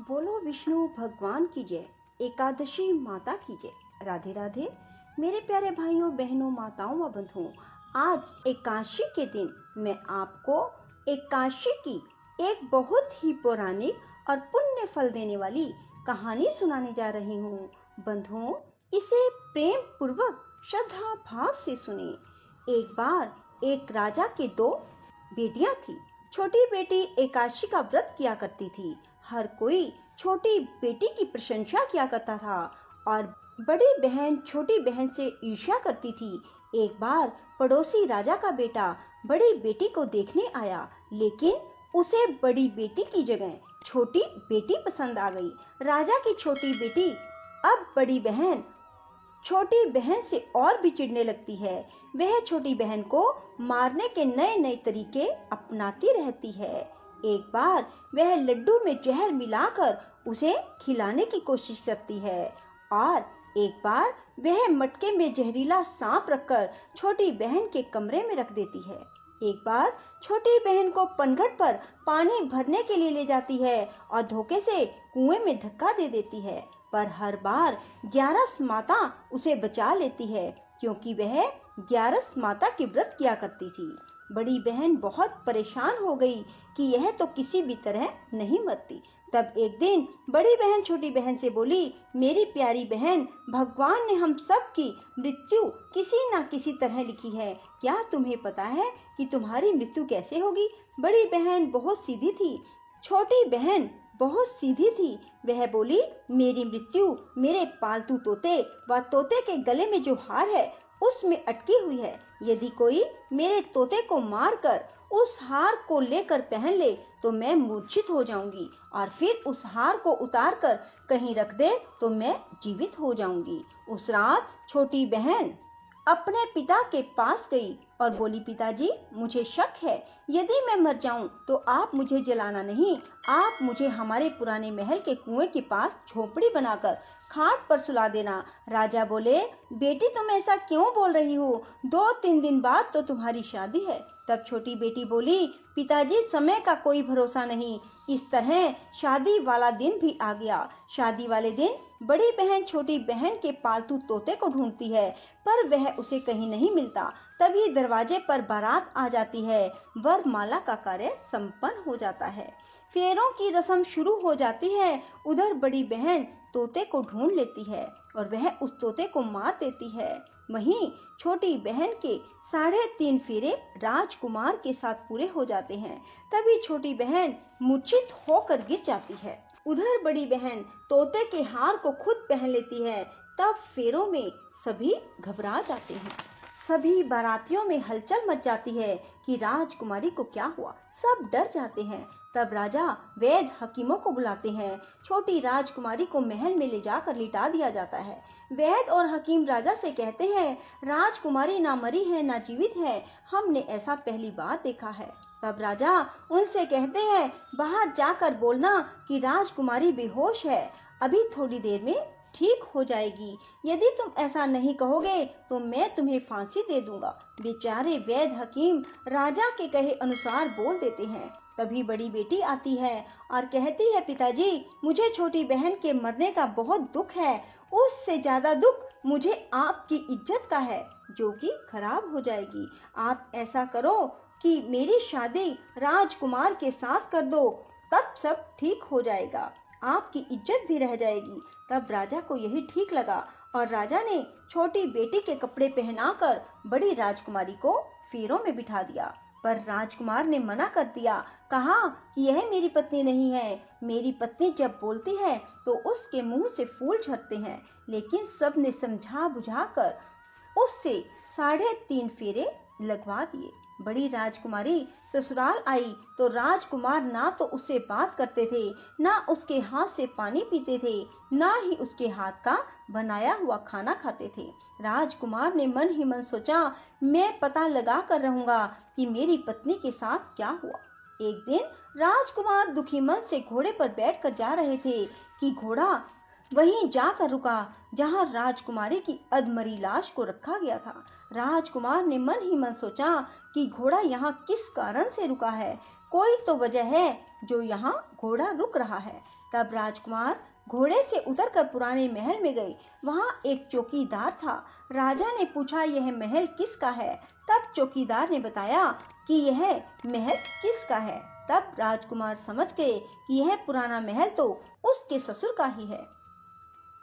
बोलो विष्णु भगवान की जय, एकादशी माता की जय। राधे राधे मेरे प्यारे भाइयों बहनों माताओं व बंधुओं, आज एकादशी के दिन मैं आपको एकादशी की एक बहुत ही पौराणिक और पुण्य फल देने वाली कहानी सुनाने जा रही हूँ। बंधुओं, इसे प्रेम पूर्वक श्रद्धा भाव से सुने। एक बार एक राजा के दो बेटियां थी। छोटी बेटी एकादशी का व्रत किया करती थी। हर कोई छोटी बेटी की प्रशंसा किया करता था और बड़ी बहन छोटी बहन से ईर्ष्या करती थी। एक बार पड़ोसी राजा का बेटा बड़ी बेटी को देखने आया, लेकिन उसे बड़ी बेटी की जगह छोटी बेटी पसंद आ गई। राजा की छोटी बेटी अब बड़ी बहन छोटी बहन से और भी चिढ़ने लगती है। वह छोटी बहन को मारने के नए नए तरीके अपनाती रहती है। एक बार वह लड्डू में जहर मिलाकर उसे खिलाने की कोशिश करती है और एक बार वह मटके में जहरीला सांप रखकर छोटी बहन के कमरे में रख देती है। एक बार छोटी बहन को पनघट पर पानी भरने के लिए ले जाती है और धोखे से कुएं में धक्का दे देती है, पर हर बार ग्यारस माता उसे बचा लेती है, क्योंकि वह ग्यारस माता की व्रत किया करती थी। बड़ी बहन बहुत परेशान हो गई कि यह तो किसी भी तरह नहीं मरती। तब एक दिन बड़ी बहन छोटी बहन से बोली, मेरी प्यारी बहन, भगवान ने हम सब की मृत्यु किसी न किसी तरह लिखी है। क्या तुम्हें पता है कि तुम्हारी मृत्यु कैसे होगी? बड़ी बहन बहुत सीधी थी, छोटी बहन बहुत सीधी थी। वह बोली, मेरी मृत्यु मेरे पालतू तोते व तोते के गले में जो हार है उसमें अटकी हुई है। यदि कोई मेरे तोते को मारकर उस हार को लेकर पहन ले तो मैं मूर्छित हो जाऊंगी, और फिर उस हार को उतारकर कहीं रख दे तो मैं जीवित हो जाऊंगी। उस रात छोटी बहन अपने पिता के पास गई और बोली, पिताजी, मुझे शक है, यदि मैं मर जाऊं तो आप मुझे जलाना नहीं, आप मुझे हमारे पुराने महल के कुएं के पास झोपड़ी बनाकर खाट पर सुला देना। राजा बोले, बेटी, तुम ऐसा क्यों बोल रही हो? 2-3 दिन बाद तो तुम्हारी शादी है। तब छोटी बेटी बोली, पिताजी, समय का कोई भरोसा नहीं। इस तरह शादी वाला दिन भी आ गया। शादी वाले दिन बड़ी बहन छोटी बहन के पालतू तोते को ढूंढती है, पर वह उसे कहीं नहीं मिलता। तभी दरवाजे पर बारात आ जाती है। वरमाला का कार्य संपन्न हो जाता है। फेरों की रस्म शुरू हो जाती है। उधर बड़ी बहन तोते को ढूंढ लेती है और वह उस तोते को मार देती है। वहीं छोटी बहन के 3.5 फेरे राजकुमार के साथ पूरे हो जाते हैं। तभी छोटी बहन मूर्छित होकर गिर जाती है। उधर बड़ी बहन तोते के हार को खुद पहन लेती है। तब फेरों में सभी घबरा जाते हैं। सभी बारातियों में हलचल मच जाती है कि राजकुमारी को क्या हुआ। सब डर जाते हैं। तब राजा वैद्य हकीमों को बुलाते हैं। छोटी राजकुमारी को महल में ले जाकर लिटा दिया जाता है। वैद्य और हकीम राजा से कहते हैं, राजकुमारी ना मरी है ना जीवित है, हमने ऐसा पहली बार देखा है। तब राजा उनसे कहते हैं, बाहर जाकर बोलना कि राजकुमारी बेहोश है, अभी थोड़ी देर में ठीक हो जाएगी। यदि तुम ऐसा नहीं कहोगे तो मैं तुम्हें फांसी दे दूंगा। बेचारे वैद्य हकीम राजा के कहे अनुसार बोल देते हैं। तभी बड़ी बेटी आती है और कहती है, पिताजी, मुझे छोटी बहन के मरने का बहुत दुख है। उससे ज्यादा दुख मुझे आपकी इज्जत का है, जो कि खराब हो जाएगी। आप ऐसा करो कि मेरी शादी राजकुमार के साथ कर दो, तब सब ठीक हो जाएगा, आपकी इज्जत भी रह जाएगी। तब राजा को यही ठीक लगा और राजा ने छोटी बेटी के कपड़े पहनाकर बड़ी राजकुमारी को फेरों में बिठा दिया। पर राजकुमार ने मना कर दिया, कहा कि यह मेरी पत्नी नहीं है। मेरी पत्नी जब बोलती है तो उसके मुंह से फूल झड़ते हैं। लेकिन सब ने समझा बुझाकर उससे 3.5 फेरे लगवा दिए। बड़ी राजकुमारी ससुराल आई तो राजकुमार ना तो उससे बात करते थे, ना उसके हाथ से पानी पीते थे, ना ही उसके हाथ का बनाया हुआ खाना खाते थे। राजकुमार ने मन ही मन सोचा, मैं पता लगा कर रहूंगा कि मेरी पत्नी के साथ क्या हुआ। एक दिन राजकुमार दुखी मन से घोड़े पर बैठकर जा रहे थे कि घोड़ा वहीं जाकर रुका जहां राजकुमारी की अधमरी लाश को रखा गया था। राजकुमार ने मन ही मन सोचा कि घोड़ा यहाँ किस कारण से रुका है, कोई तो वजह है जो यहाँ घोड़ा रुक रहा है। तब राजकुमार घोड़े से उतरकर पुराने महल में गए। वहाँ एक चौकीदार था। राजा ने पूछा, यह महल किसका है? तब चौकीदार ने बताया कि यह महल किसका है। तब राजकुमार समझ गए कि यह पुराना महल तो उसके ससुर का ही है।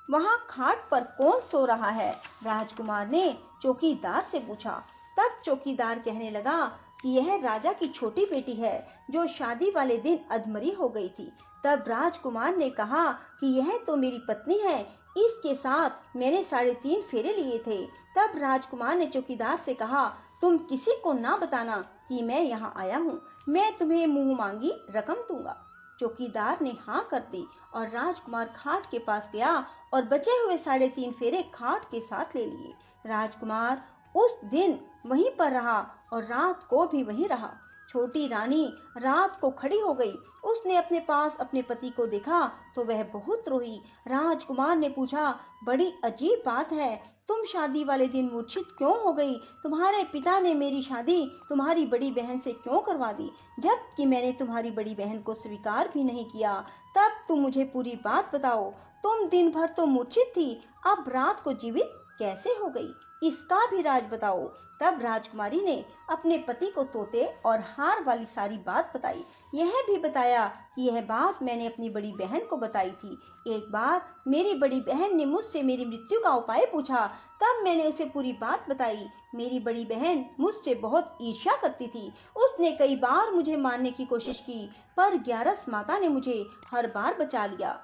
वहाँ खाट पर कौन सो रहा है? राजकुमार ने चौकीदार से पूछा। तब चौकीदार कहने लगा कि यह राजा की छोटी बेटी है जो शादी वाले दिन अधमरी हो गई थी। तब राजकुमार ने कहा कि यह तो मेरी पत्नी है, इसके साथ मैंने 3.5 फेरे लिए थे। तब राजकुमार ने चौकीदार से कहा, तुम किसी को ना बताना कि मैं यहाँ आया हूँ, मैं तुम्हें मुंह मांगी रकम दूंगा। चौकीदार ने हाँ कर दी और राजकुमार खाट के पास गया और बचे हुए 3.5 फेरे खाट के साथ ले लिए। राजकुमार उस दिन वहीं पर रहा और रात को भी वहीं रहा। छोटी रानी रात को खड़ी हो गई। उसने अपने पास अपने पति को देखा तो वह बहुत रोई। राजकुमार ने पूछा, बड़ी अजीब बात है, तुम शादी वाले दिन मूर्छित क्यों हो गई? तुम्हारे पिता ने मेरी शादी तुम्हारी बड़ी बहन से क्यों करवा दी, जबकि मैंने तुम्हारी बड़ी बहन को स्वीकार भी नहीं किया? तब तुम मुझे पूरी बात बताओ। तुम दिन भर तो मूर्छित थी, अब रात को जीवित कैसे हो गई? इसका भी राज बताओ। तब राजकुमारी ने अपने पति को तोते और हार वाली सारी बात बताई। यह भी बताया कि यह बात मैंने अपनी बड़ी बहन को बताई थी। एक बार मेरी बड़ी बहन ने मुझसे मेरी मृत्यु का उपाय पूछा, तब मैंने उसे पूरी बात बताई। मेरी बड़ी बहन मुझसे बहुत ईर्ष्या करती थी। उसने कई बार मुझे मारने की कोशिश की, पर ग्यारस माता ने मुझे हर बार बचा लिया।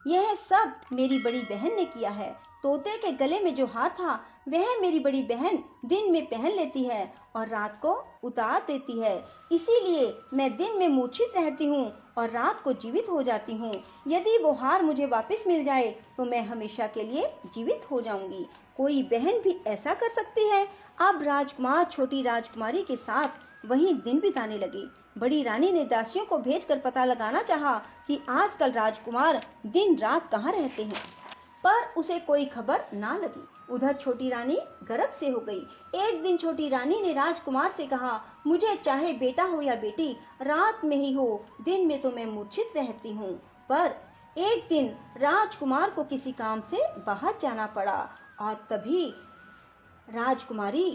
यह सब मेरी बड़ी बहन ने किया है। तोते के गले में जो हार था वह मेरी बड़ी बहन दिन में पहन लेती है और रात को उतार देती है। इसीलिए मैं दिन में मूर्छित रहती हूँ और रात को जीवित हो जाती हूँ। यदि वो हार मुझे वापस मिल जाए तो मैं हमेशा के लिए जीवित हो जाऊंगी। कोई बहन भी ऐसा कर सकती है? अब राजकुमार छोटी राजकुमारी के साथ वहीं दिन बिताने लगे। बड़ी रानी ने दासियों को भेजकर पता लगाना चाहा कि आजकल राजकुमार दिन रात कहाँ रहते हैं, पर उसे कोई खबर ना लगी। उधर छोटी रानी गर्भ से हो गई। एक दिन छोटी रानी ने राजकुमार से कहा, मुझे चाहे बेटा हो या बेटी, रात में ही हो, दिन में तो मैं मूर्छित रहती हूँ। पर एक दिन राजकुमार को किसी काम से बाहर जाना पड़ा और तभी राजकुमारी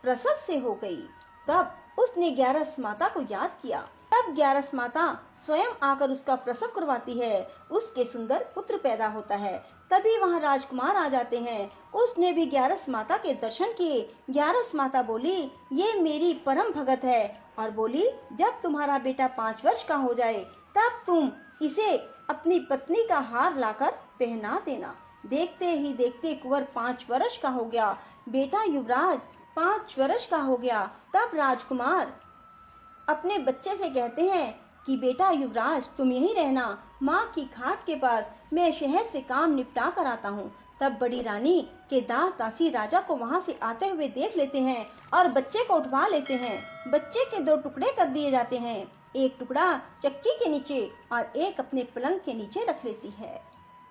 प्रसव से हो गई। तब उसने ग्यारस माता को याद किया। तब ग्यारस माता स्वयं आकर उसका प्रसव करवाती है। उसके सुंदर पुत्र पैदा होता है। तभी वहां राजकुमार आ जाते हैं। उसने भी ग्यारस माता के दर्शन किए। ग्यारस माता बोली, ये मेरी परम भगत है, और बोली, जब तुम्हारा बेटा 5 वर्ष का हो जाए तब तुम इसे अपनी पत्नी का हार लाकर पहना देना। देखते ही देखते कुंवर 5 वर्ष का हो गया। बेटा युवराज 5 वर्ष का हो गया। तब राजकुमार अपने बच्चे से कहते हैं कि बेटा युवराज, तुम यहीं रहना, माँ की खाट के पास, मैं शहर से काम निपटा कर आता हूँ। तब बड़ी रानी के दास दासी राजा को वहाँ से आते हुए देख लेते हैं और बच्चे को उठवा लेते हैं। बच्चे के 2 टुकड़े कर दिए जाते हैं, एक टुकड़ा चक्की के नीचे और एक अपने पलंग के नीचे रख लेती है।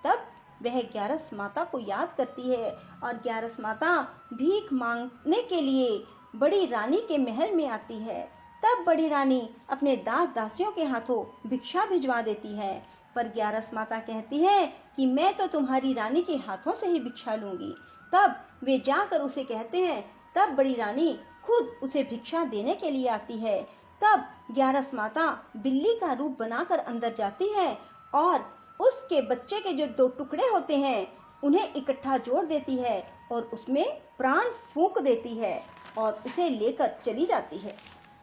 तब वह ग्यारस माता को याद करती है और ग्यारस माता भीख मांगने के लिए बड़ी रानी के महल में आती है। तब बड़ी रानी अपने दास दासियों के हाथों भिक्षा भिजवा देती है, पर ग्यारस माता कहती है कि मैं तो तुम्हारी रानी के हाथों से ही भिक्षा लूंगी। तब वे जाकर उसे कहते हैं। तब बड़ी रानी खुद उसे भिक्षा देने के लिए आती है। तब ग्यारस माता बिल्ली का रूप बनाकर अंदर जाती है और उसके बच्चे के जो 2 टुकड़े होते हैं उन्हें इकट्ठा जोड़ देती है और उसमें प्राण फूंक देती है और उसे लेकर चली जाती है।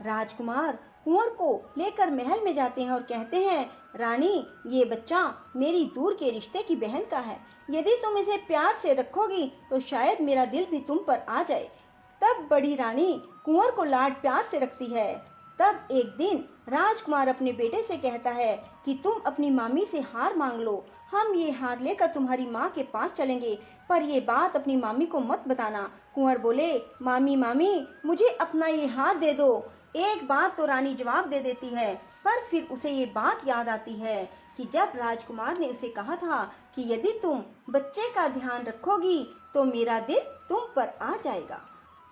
राजकुमार कुंवर को लेकर महल में जाते हैं और कहते हैं, रानी, ये बच्चा मेरी दूर के रिश्ते की बहन का है। यदि तुम इसे प्यार से रखोगी तो शायद मेरा दिल भी तुम पर आ जाए। तब बड़ी रानी कुंवर को लाड प्यार से रखती है। तब एक दिन राजकुमार अपने बेटे से कहता है कि तुम अपनी मामी से हार मांग लो, हम ये हार लेकर तुम्हारी माँ के पास चलेंगे, पर ये बात अपनी मामी को मत बताना। कुंवर बोले, मामी मामी, मुझे अपना ये हार दे दो। एक बार तो रानी जवाब दे देती है, पर फिर उसे ये बात याद आती है कि जब राजकुमार ने उसे कहा था कि यदि तुम बच्चे का ध्यान रखोगी तो मेरा दिल तुम पर आ जाएगा।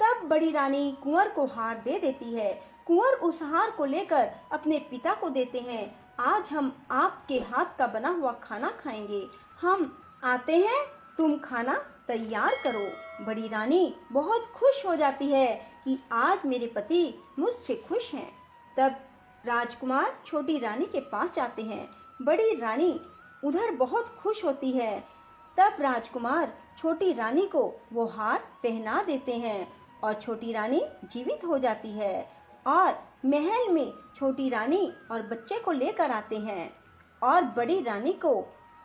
तब बड़ी रानी कुंवर को हार दे देती है। कुंवर उस हार को लेकर अपने पिता को देते हैं। आज हम आपके हाथ का बना हुआ खाना खाएंगे। हम आते हैं, तुम खाना तैयार करो। बड़ी रानी बहुत खुश हो जाती है कि आज मेरे पति मुझसे खुश हैं। तब राजकुमार छोटी रानी के पास जाते हैं। बड़ी रानी उधर बहुत खुश होती है। तब राजकुमार छोटी रानी को वो हार पहना देते हैं और छोटी रानी जीवित हो जाती है और महल में छोटी रानी और बच्चे को लेकर आते हैं और बड़ी रानी को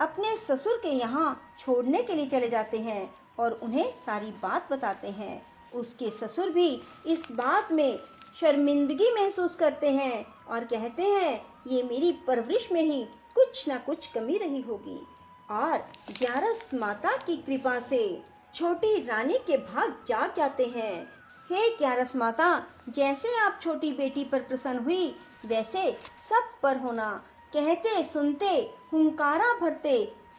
अपने ससुर के यहाँ छोड़ने के लिए चले जाते हैं और उन्हें सारी बात बताते हैं। उसके ससुर भी इस बात में शर्मिंदगी महसूस करते हैं और कहते हैं ये मेरी परवरिश में ही कुछ ना कुछ कमी रही होगी। और ग्यारस माता की कृपा से छोटी रानी के भाग जाग जाते हैं। हे ग्यारस माता, जैसे आप छोटी बेटी पर प्रसन्न हुई वैसे सब पर होना। कहते सुनते हुंकारा भरते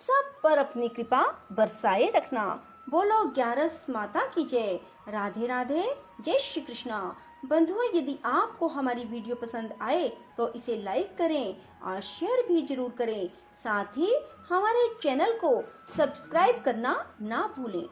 सब पर अपनी कृपा बरसाए रखना। बोलो ग्यारस माता की जय। राधे राधे, जय श्री कृष्णा। बंधुओं, यदि आपको हमारी वीडियो पसंद आए तो इसे लाइक करें और शेयर भी जरूर करें। साथ ही हमारे चैनल को सब्सक्राइब करना ना भूलें।